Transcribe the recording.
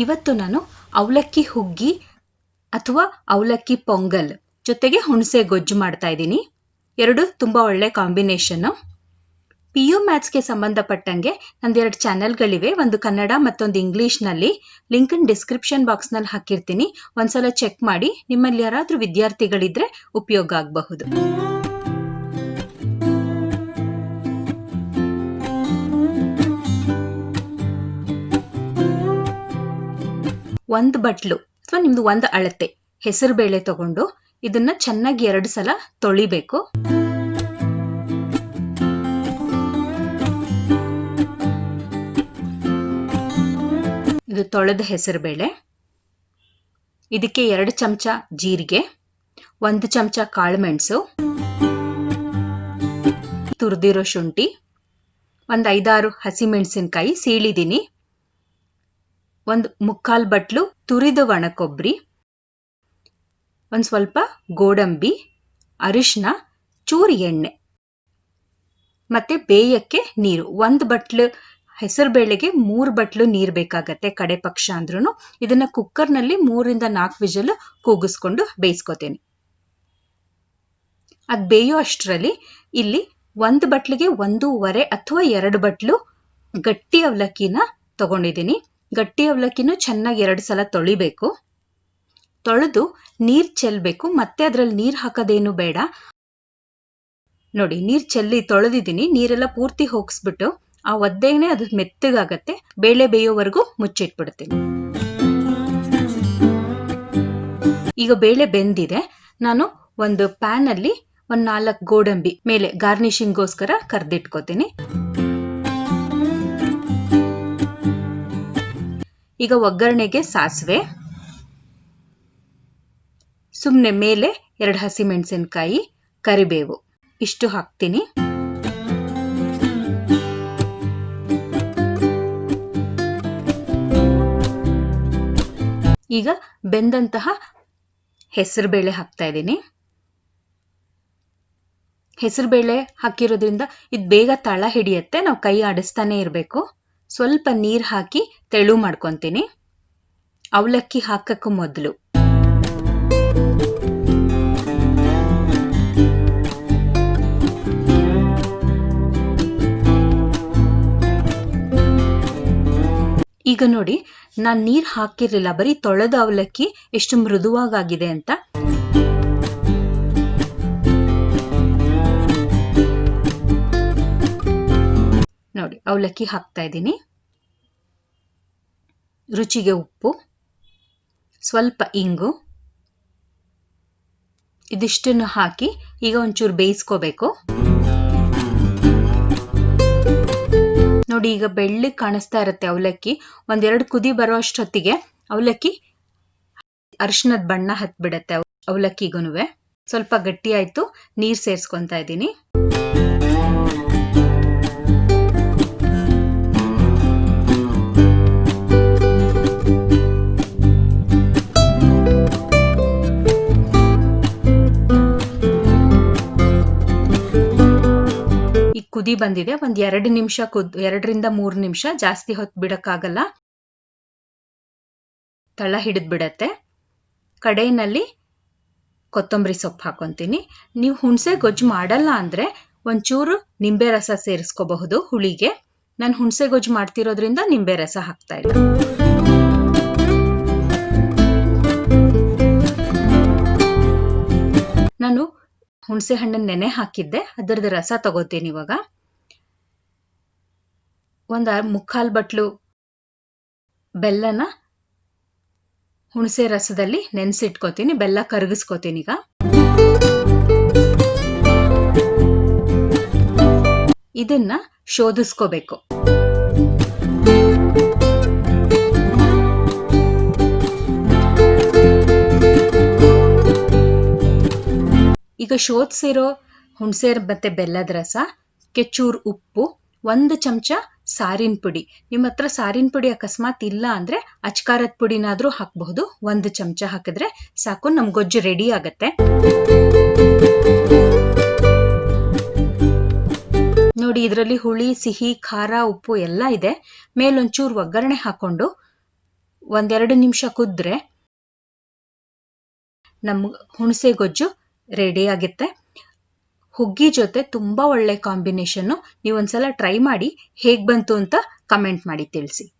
ಇವತ್ತು ನಾನು ಅವಲಕ್ಕಿ ಹುಗ್ಗಿ ಅಥವಾ ಅವಲಕ್ಕಿ ಪೊಂಗಲ್ ಜೊತೆಗೆ ಹುಣಸೆ ಗೊಜ್ಜು ಮಾಡ್ತಾ ಇದ್ದೀನಿ. ಎರಡು ತುಂಬಾ ಒಳ್ಳೆ ಕಾಂಬಿನೇಷನ್. PU ಮ್ಯಾಥ್ಸ್ಗೆ ಸಂಬಂಧಪಟ್ಟಂಗೆ ನಂದೆರಡು ಚಾನೆಲ್ಗಳಿವೆ, ಒಂದು ಕನ್ನಡ ಮತ್ತೊಂದು ಇಂಗ್ಲಿಷ್ನಲ್ಲಿ. ಲಿಂಕನ್ನು ಡಿಸ್ಕ್ರಿಪ್ಷನ್ ಬಾಕ್ಸ್ನಲ್ಲಿ ಹಾಕಿರ್ತೀನಿ, ಒಂದ್ಸಲ ಚೆಕ್ ಮಾಡಿ. ನಿಮ್ಮಲ್ಲಿ ಯಾರಾದರೂ ವಿದ್ಯಾರ್ಥಿಗಳಿದ್ರೆ ಉಪಯೋಗ ಆಗಬಹುದು. ಒಂದು ಬಟ್ಲು ಅಥವಾ ನಿಮ್ದು ಒಂದು ಅಳತೆ ಹೆಸರುಬೇಳೆ ತಗೊಂಡು ಇದನ್ನ ಚೆನ್ನಾಗಿ 2 ಸಲ ತೊಳಿಬೇಕು. ಇದು ತೊಳೆದ ಹೆಸರುಬೇಳೆ. ಇದಕ್ಕೆ 2 ಚಮಚ ಜೀರಿಗೆ, 1 ಚಮಚ ಕಾಳುಮೆಣಸು, ತುರಿದಿರೋ ಶುಂಠಿ, ಒಂದು 5-6 ಹಸಿಮೆಣಸಿನಕಾಯಿ ಸೀಳಿದೀನಿ, ಒಂದು 3/4 ಬಟ್ಲು ತುರಿದ ಒಣಕೊಬ್ಬರಿ, ಒಂದು ಸ್ವಲ್ಪ ಗೋಡಂಬಿ, ಅರಿಶಿನ, ಚೂರು ಎಣ್ಣೆ, ಮತ್ತೆ ಬೇಯಕ್ಕೆ ನೀರು. 1 ಬಟ್ಲು ಹೆಸರುಬೇಳೆಗೆ 3 ಬಟ್ಲು ನೀರು ಬೇಕಾಗತ್ತೆ ಕಡೆ ಪಕ್ಷ ಅಂದ್ರೂ. ಇದನ್ನ ಕುಕ್ಕರ್ನಲ್ಲಿ 3-4 ವಿಜಲ್ ಕೂಗಿಸ್ಕೊಂಡು ಬೇಯಿಸ್ಕೊತೇನೆ. ಅದು ಬೇಯೋ ಅಷ್ಟರಲ್ಲಿ ಇಲ್ಲಿ 1 ಬಟ್ಲಿಗೆ 1.5 ಅಥವಾ 2 ಬಟ್ಲು ಗಟ್ಟಿ ಅವಲಕ್ಕಿನ ತಗೊಂಡಿದ್ದೀನಿ. ಗಟ್ಟಿ ಅವಲಕ್ಕಿನೂ ಚೆನ್ನಾಗಿ 2 ಸಲ ತೊಳಿಬೇಕು. ತೊಳೆದು ನೀರ್ ಚೆಲ್ಬೇಕು. ಮತ್ತೆ ಅದ್ರಲ್ಲಿ ನೀರ್ ಹಾಕೋದೇನು ಬೇಡ. ನೋಡಿ, ನೀರ್ ಚೆಲ್ಲಿ ತೊಳೆದಿದ್ದೀನಿ. ನೀರೆಲ್ಲ ಪೂರ್ತಿ ಹೋಗಿಸ್ಬಿಟ್ಟು ಆ ಒದ್ದೆನೆ ಅದು ಮೆತ್ತಗಾಗತ್ತೆ. ಬೇಳೆ ಬೇಯೋವರೆಗೂ ಮುಚ್ಚಿಟ್ಬಿಡ್ತೀನಿ. ಈಗ ಬೇಳೆ ಬೆಂದಿದೆ. ನಾನು ಒಂದು ಪ್ಯಾನ್ ಅಲ್ಲಿ 4 ಗೋಡಂಬಿ ಮೇಲೆ ಗಾರ್ನಿಶಿಂಗ್ಗೋಸ್ಕರ ಕರ್ದಿಟ್ಕೋತೀನಿ. ಈಗ ಒಗ್ಗರಣೆಗೆ ಸಾಸಿವೆ, ಸುಮ್ಮನೆ ಮೇಲೆ 2 ಹಸಿಮೆಣಸಿನಕಾಯಿ, ಕರಿಬೇವು ಇಷ್ಟು ಹಾಕ್ತೀನಿ. ಈಗ ಬೆಂದಂತಹ ಹೆಸರುಬೇಳೆ ಹಾಕ್ತಾ ಇದ್ದೀನಿ. ಹೆಸರುಬೇಳೆ ಹಾಕಿರೋದ್ರಿಂದ ಇದು ಬೇಗ ತಳ ಹಿಡಿಯುತ್ತೆ. ನಾವು ಕೈ ಆಡಿಸ್ತಾನೆ ಇರಬೇಕು. ಸ್ವಲ್ಪ ನೀರು ಹಾಕಿ ತೆಳು ಮಾಡ್ಕೊತೀನಿ. ಅವಲಕ್ಕಿ ಹಾಕಕ್ಕೂ ಮೊದಲು ಈಗ ನೋಡಿ, ನಾನು ನೀರು ಹಾಕಿರ್ಲಿಲ್ಲ, ಬರೀ ತೊಳೆದ ಅವಲಕ್ಕಿ ಎಷ್ಟು ಮೃದುವಾಗಿದೆ ಅಂತ. ನೋಡಿ, ಅವಲಕ್ಕಿ ಹಾಕ್ತಾ ಇದ್ದೀನಿ. ರುಚಿಗೆ ಉಪ್ಪು, ಸ್ವಲ್ಪ ಇಂಗು, ಇದಿಷ್ಟನ್ನು ಹಾಕಿ ಈಗ ಒಂಚೂರು ಬೇಯಿಸ್ಕೋಬೇಕು. ನೋಡಿ, ಈಗ ಬೆಳ್ಳಗೆ ಕಾಣಿಸ್ತಾ ಇರುತ್ತೆ ಅವಲಕ್ಕಿ. 1-2 ಕುದಿ ಬರೋ ಅಷ್ಟೊತ್ತಿಗೆ ಅವಲಕ್ಕಿ ಅರಿಶಿನದ ಬಣ್ಣ ಹತ್ಬಿಡತ್ತೆ. ಅವಲಕ್ಕಿಗೂನುವೆ ಸ್ವಲ್ಪ ಗಟ್ಟಿ ಆಯ್ತು. ನೀರ್ ಸೇರ್ಸ್ಕೊಂತಾ ಇದ್ದೀನಿ. ಕುದಿ ಬಂದಿದೆ. 2 ನಿಮಿಷ 2-3 ನಿಮಿಷ, ಜಾಸ್ತಿ ಹೊತ್ತು ಬಿಡಕ್ಕಾಗಲ್ಲ, ತಳ ಹಿಡಿದ್ ಬಿಡತ್ತೆ. ಕಡೆಯಲ್ಲಿ ಕೊತ್ತಂಬರಿ ಸೊಪ್ಪು ಹಾಕೊಂತೀನಿ. ನೀವು ಹುಣಸೆ ಗೊಜ್ಜು ಮಾಡಲ್ಲ ಅಂದ್ರೆ ಒಂಚೂರು ನಿಂಬೆ ರಸ ಸೇರಿಸ್ಕೋಬಹುದು ಹುಳಿಗೆ. ನಾನು ಹುಣಸೆ ಗೊಜ್ಜು ಮಾಡ್ತಿರೋದ್ರಿಂದ ನಿಂಬೆ ರಸ ಹಾಕ್ತಾ ಇಲ್ಲ. ನಾನು ಹುಣಸೆ ಹಣ್ಣನ್ನ ನೆನೆ ಹಾಕಿದ್ದೆ, ಅದರದ್ದು ರಸ ತಗೋತೀನಿ ಇವಾಗ. 1/4 ಬಟ್ಲು ಬೆಲ್ಲನ ಹುಣಸೆ ರಸದಲ್ಲಿ ನೆನೆಸಿಟ್ಕೋತೀನಿ. ಬೆಲ್ಲ ಕರಗಿಸ್ಕೋತೀನಿ. ಈಗ ಇದನ್ನ ಶೋಧಿಸ್ಕೋಬೇಕು. ಈಗ ಶೋಧಿಸಿರೋ ಹುಣಸೆ ಮತ್ತೆ ಬೆಲ್ಲದ ರಸ, ಚೂರು ಉಪ್ಪು, 1 ಚಮಚ ಸಾರಿನ ಪುಡಿ. ನಿಮ್ಮ ಹತ್ರ ಸಾರಿನ ಪುಡಿ ಅಕಸ್ಮಾತ್ ಇಲ್ಲ ಅಂದ್ರೆ ಅಚ್ಕಾರದ ಪುಡಿನಾದ್ರೂ ಹಾಕಬಹುದು. 1 ಚಮಚ ಹಾಕಿದ್ರೆ ಸಾಕು, ನಮ್ ಗೊಜ್ಜು ರೆಡಿ ಆಗತ್ತೆ. ನೋಡಿ, ಇದರಲ್ಲಿ ಹುಳಿ, ಸಿಹಿ, ಖಾರ, ಉಪ್ಪು ಎಲ್ಲ ಇದೆ. ಮೇಲೊಂಚೂರು ಒಗ್ಗರಣೆ ಹಾಕೊಂಡು ಒಂದೆರಡು ನಿಮಿಷ ಕುದ್ರೆ ನಮ್ಗೆ ಹುಣಸೆ ಗೊಜ್ಜು ರೆಡಿ ಆಗುತ್ತೆ. ಹುಗ್ಗಿ ಜೊತೆ ತುಂಬಾ ಒಳ್ಳೆ ಕಾಂಬಿನೇಷನ್. ನೀವೊಂದ್ಸಲ ಟ್ರೈ ಮಾಡಿ ಹೇಗ್ ಬಂತು ಅಂತ ಕಮೆಂಟ್ ಮಾಡಿ ತಿಳಿಸಿ.